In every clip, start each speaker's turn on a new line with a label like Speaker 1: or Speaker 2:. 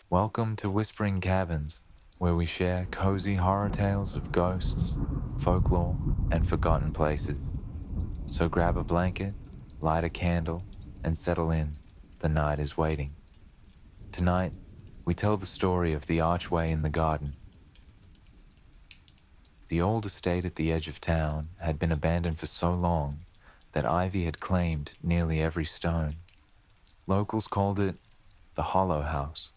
Speaker 1: Welcome to Whispering Cabins, where we share cozy horror tales of ghosts, folklore, and forgotten places. So grab a blanket, light a candle, and settle in. The night is waiting. Tonight, we tell the story of the Archway in the garden. The old estate at the edge of town had been abandoned for so long that ivy had claimed nearly every stone. Locals called it the Hollow House,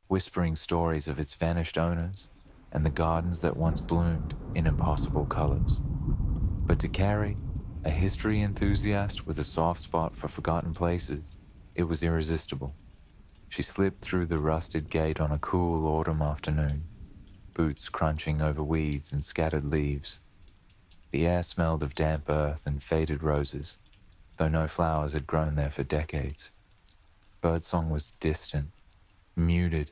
Speaker 1: whispering stories of its vanished owners and the gardens that once bloomed in impossible colors. But to Carrie, a history enthusiast with a soft spot for forgotten places, it was irresistible. She slipped through the rusted gate on a cool autumn afternoon, boots crunching over weeds and scattered leaves. The air smelled of damp earth and faded roses, though no flowers had grown there for decades. Birdsong was distant, muted,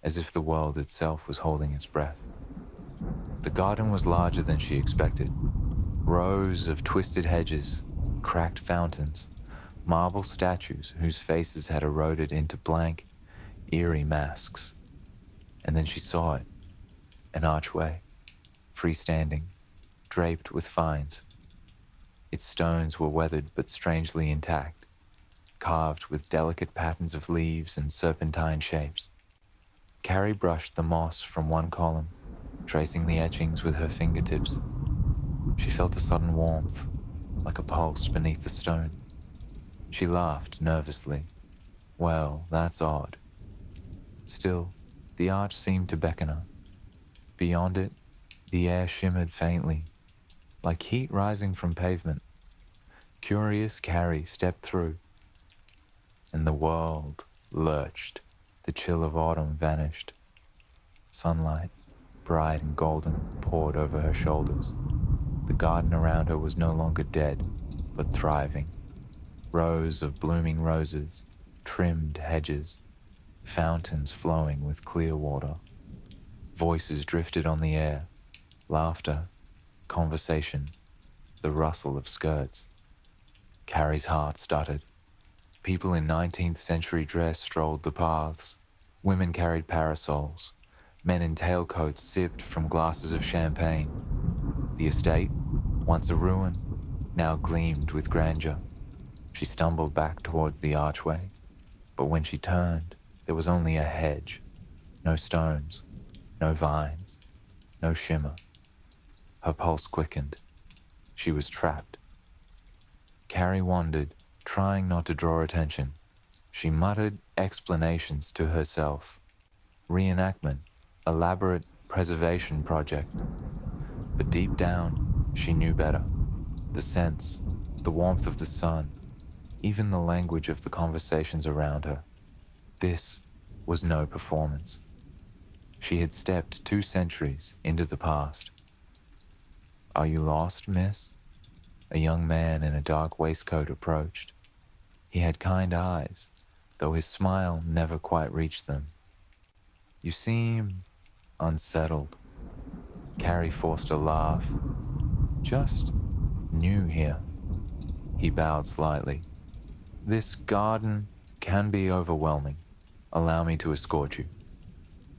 Speaker 1: as if the world itself was holding its breath. The garden was larger than she expected. Rows of twisted hedges, cracked fountains, marble statues whose faces had eroded into blank, eerie masks. And then she saw it, an archway, freestanding, draped with vines. Its stones were weathered but strangely intact, carved with delicate patterns of leaves and serpentine shapes. Carrie brushed the moss from one column, tracing the etchings with her fingertips. She felt a sudden warmth, like a pulse beneath the stone. She laughed nervously. Well, that's odd. Still, the arch seemed to beckon her. Beyond it, the air shimmered faintly, like heat rising from pavement. Curious Carrie stepped through, and the world lurched. The chill of autumn vanished. Sunlight, bright and golden, poured over her shoulders. The garden around her was no longer dead, but thriving. Rows of blooming roses, trimmed hedges, fountains flowing with clear water. Voices drifted on the air, laughter, conversation, the rustle of skirts. Carrie's heart stuttered. People in 19th century dress strolled the paths. Women carried parasols. Men in tailcoats sipped from glasses of champagne. The estate, once a ruin, now gleamed with grandeur. She stumbled back towards the archway, but when she turned, there was only a hedge. No stones, no vines, no shimmer. Her pulse quickened. She was trapped. Carrie wondered, trying not to draw attention. She muttered explanations to herself. Reenactment, elaborate preservation project. But deep down, she knew better. The scents, the warmth of the sun, even the language of the conversations around her. This was no performance. She had stepped 2 centuries into the past. "Are you lost, miss?" A young man in a dark waistcoat approached. He had kind eyes, though his smile never quite reached them. "You seem unsettled." Carrie forced a laugh. "Just new here." He bowed slightly. "This garden can be overwhelming. Allow me to escort you."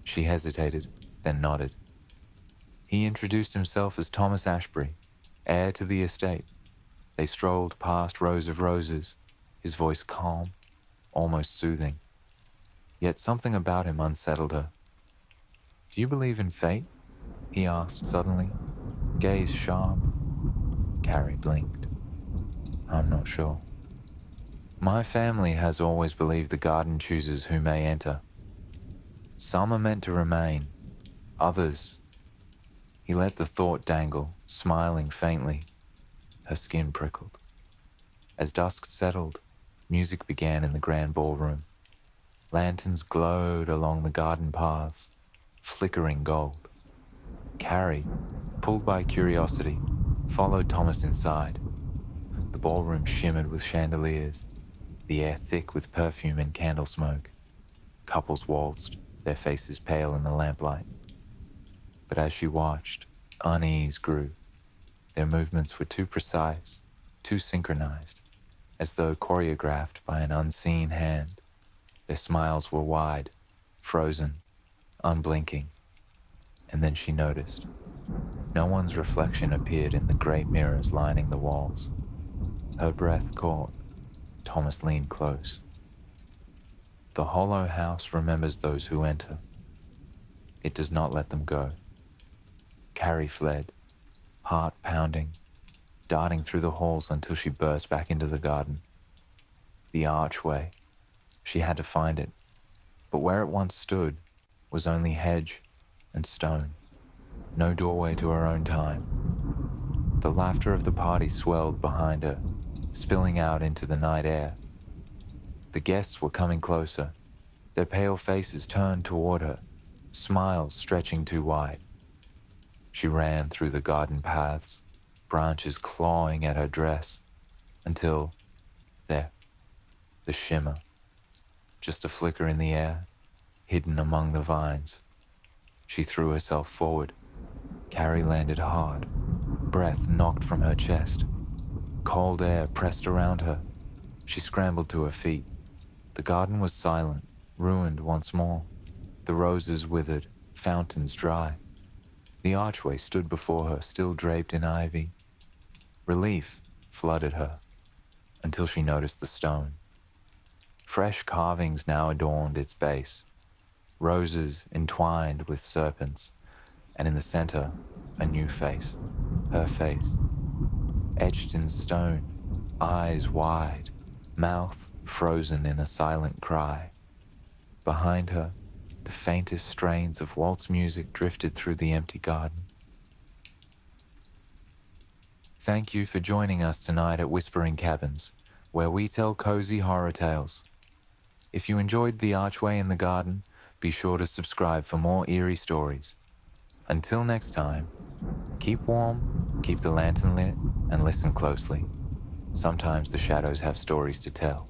Speaker 1: She hesitated, then nodded. He introduced himself as Thomas Ashbury, heir to the estate. They strolled past rows of roses, his voice calm, almost soothing. Yet something about him unsettled her. "Do you believe in fate?" he asked suddenly, gaze sharp. Carrie blinked. "I'm not sure." "My family has always believed the garden chooses who may enter. Some are meant to remain, others..." He let the thought dangle, smiling faintly. Her skin prickled. As dusk settled, music began in the grand ballroom. Lanterns glowed along the garden paths, flickering gold. Carrie, pulled by curiosity, followed Thomas inside. The ballroom shimmered with chandeliers, the air thick with perfume and candle smoke. Couples waltzed, their faces pale in the lamplight. But as she watched, unease grew. Their movements were too precise, too synchronized, as though choreographed by an unseen hand. Their smiles were wide, frozen, unblinking, and then she noticed. No one's reflection appeared in the great mirrors lining the walls. Her breath caught. Thomas leaned close. The hollow house remembers those who enter. It does not let them go. Carrie fled, heart pounding, darting through the halls until she burst back into the garden. The archway. She had to find it, but where it once stood was only hedge and stone, no doorway to her own time. The laughter of the party swelled behind her, spilling out into the night air. The guests were coming closer, their pale faces turned toward her, smiles stretching too wide. She ran through the garden paths, branches clawing at her dress, until, there, the shimmer, just a flicker in the air, hidden among the vines. She threw herself forward. Carrie landed hard, breath knocked from her chest. Cold air pressed around her. She scrambled to her feet. The garden was silent, ruined once more. The roses withered, fountains dry. The archway stood before her, still draped in ivy. Relief flooded her, until she noticed the stone. Fresh carvings now adorned its base, roses entwined with serpents, and in the center, a new face, her face, etched in stone, eyes wide, mouth frozen in a silent cry. Behind her, the faintest strains of waltz music drifted through the empty garden. Thank you for joining us tonight at Whispering Cabins, where we tell cozy horror tales. If you enjoyed The Archway in the Garden, be sure to subscribe for more eerie stories. Until next time, keep warm, keep the lantern lit, and listen closely. Sometimes the shadows have stories to tell.